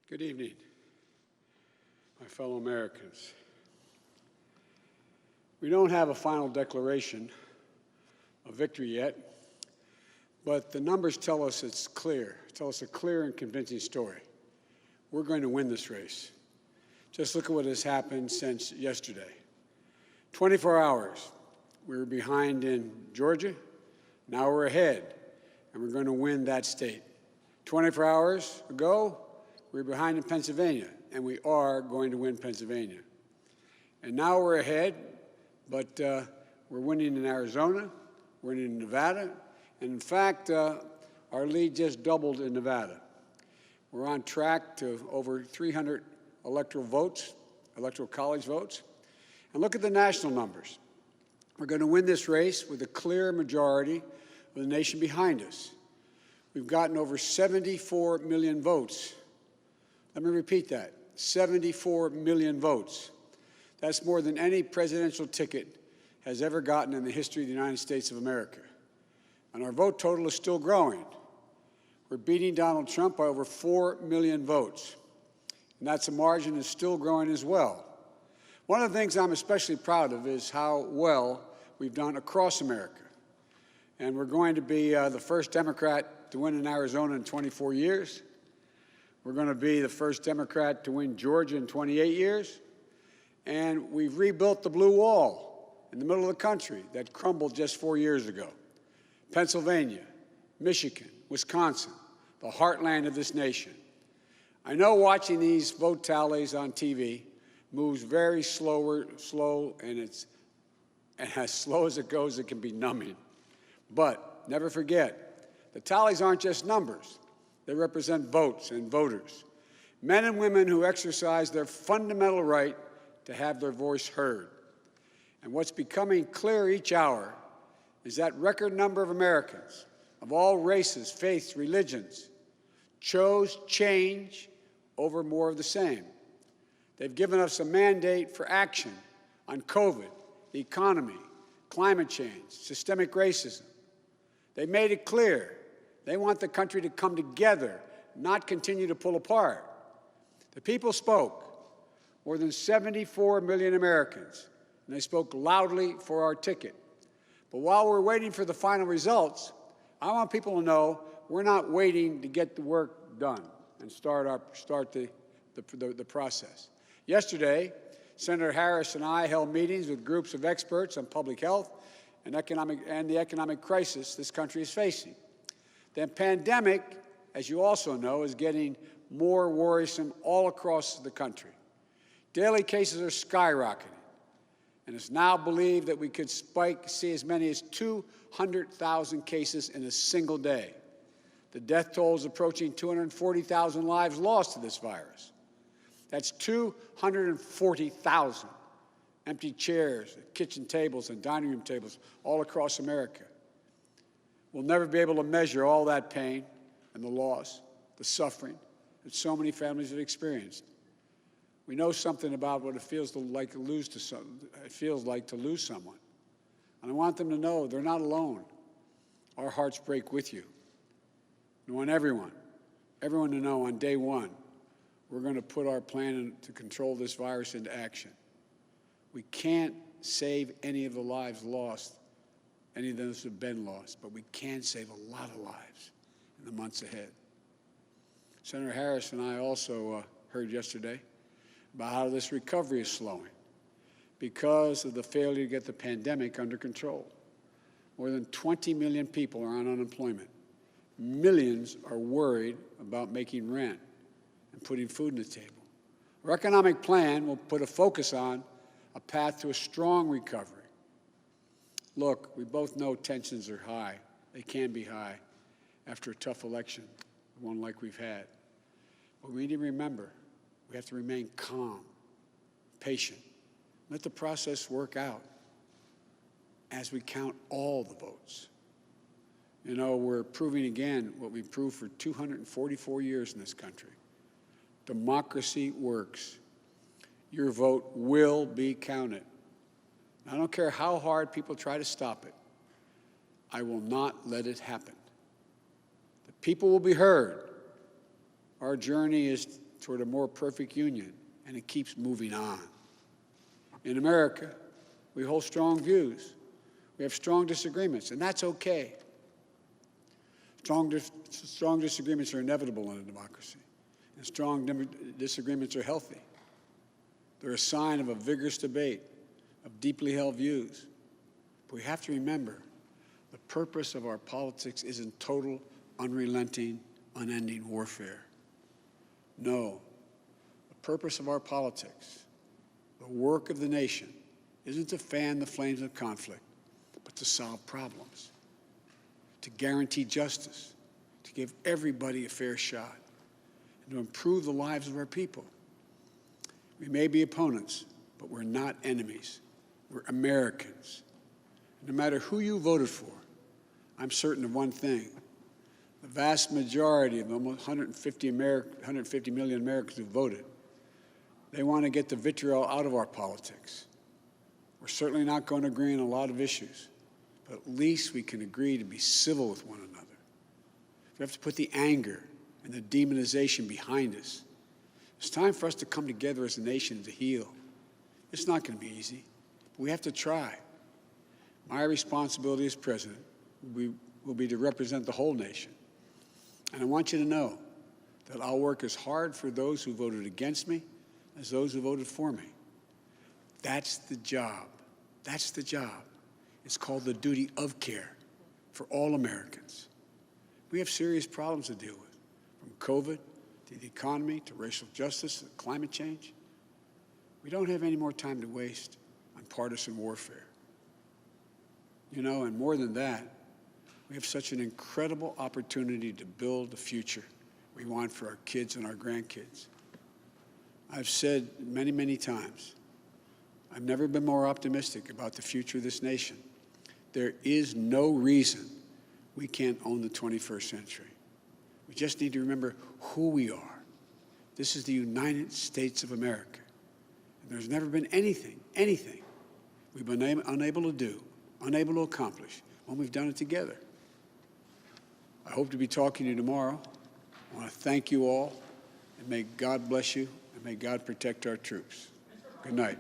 Good evening, my fellow Americans. We don't have a final declaration of victory yet, but the numbers tell us it's clear, tell us a clear and convincing story. We're going to win this race. Just look at what has happened since yesterday. 24 hours, we were behind in Georgia, now we're ahead, and we're going to win that state. 24 hours ago, we were behind in Pennsylvania, and we are going to win Pennsylvania. And now we're ahead, but we're winning in Arizona, we're winning in Nevada, and in fact, our lead just doubled in Nevada. We're on track to over 300 electoral votes, electoral college votes. And look at the national numbers. We're going to win this race with a clear majority of the nation behind us. We've gotten over 74 million votes. Let me repeat that, 74 million votes. That's more than any presidential ticket has ever gotten in the history of the United States of America. And our vote total is still growing. We're beating Donald Trump by over 4 million votes. And that's a margin that's still growing as well. One of the things I'm especially proud of is how well we've done across America. And we're going to be the first Democrat to win in Arizona in 24 years. We're going to be the first Democrat to win Georgia in 28 years. And we've rebuilt the blue wall in the middle of the country that crumbled just 4 years ago. Pennsylvania, Michigan, Wisconsin, the heartland of this nation. I know watching these vote tallies on TV moves very slow, and as slow as it goes, it can be numbing. But never forget, the tallies aren't just numbers. They represent votes and voters, men and women who exercise their fundamental right to have their voice heard. And what's becoming clear each hour is that record number of Americans of all races, faiths, religions chose change over more of the same. They've given us a mandate for action on COVID, the economy, climate change, systemic racism. They made it clear they want the country to come together, not continue to pull apart. The people spoke, more than 74 million Americans, and they spoke loudly for our ticket. But while we're waiting for the final results, I want people to know we're not waiting to get the work done and start the process. Yesterday, Senator Harris and I held meetings with groups of experts on public health and the economic crisis this country is facing. The pandemic, as you also know, is getting more worrisome all across the country. Daily cases are skyrocketing, and it's now believed that we could see as many as 200,000 cases in a single day. The death toll is approaching 240,000 lives lost to this virus. That's 240,000 empty chairs, kitchen tables, and dining room tables all across America. We'll never be able to measure all that pain and the loss, the suffering that so many families have experienced. We know something about what it feels like to lose someone. And I want them to know they're not alone. Our hearts break with you. I want everyone to know on day one, we're going to put our plan to control this virus into action. We can't save any of the lives lost, any of those who have been lost, but we can save a lot of lives in the months ahead. Senator Harris and I also heard yesterday about how this recovery is slowing because of the failure to get the pandemic under control. More than 20 million people are on unemployment. Millions are worried about making rent and putting food on the table. Our economic plan will put a focus on a path to a strong recovery. Look, we both know tensions are high. They can be high after a tough election, one like we've had. But we need to remember, we have to remain calm, patient. Let the process work out as we count all the votes. You know, we're proving again what we've proved for 244 years in this country. Democracy works. Your vote will be counted. I don't care how hard people try to stop it. I will not let it happen. The people will be heard. Our journey is toward a more perfect union, and it keeps moving on. In America, we hold strong views. We have strong disagreements, and that's okay. Strong disagreements are inevitable in a democracy, and strong disagreements are healthy. They're a sign of a vigorous debate, of deeply held views. But we have to remember, the purpose of our politics isn't total, unrelenting, unending warfare. No, the purpose of our politics, the work of the nation, isn't to fan the flames of conflict, but to solve problems, to guarantee justice, to give everybody a fair shot, and to improve the lives of our people. We may be opponents, but we're not enemies. We're Americans. No matter who you voted for, I'm certain of one thing. The vast majority of the almost 150 million Americans who voted, they want to get the vitriol out of our politics. We're certainly not going to agree on a lot of issues, but at least we can agree to be civil with one another. We have to put the anger and the demonization behind us. It's time for us to come together as a nation to heal. It's not going to be easy, but we have to try. My responsibility as president will be to represent the whole nation. And I want you to know that I'll work as hard for those who voted against me as those who voted for me. That's the job. That's the job. It's called the duty of care for all Americans. We have serious problems to deal with, from COVID to the economy to racial justice to climate change. We don't have any more time to waste on partisan warfare. You know, and more than that, we have such an incredible opportunity to build the future we want for our kids and our grandkids. I've said many, many times, I've never been more optimistic about the future of this nation. There is no reason we can't own the 21st century. We just need to remember who we are. This is the United States of America. And there's never been anything we've been unable to do, unable to accomplish when we've done it together. I hope to be talking to you tomorrow. I want to thank you all, and may God bless you, and may God protect our troops. Good night.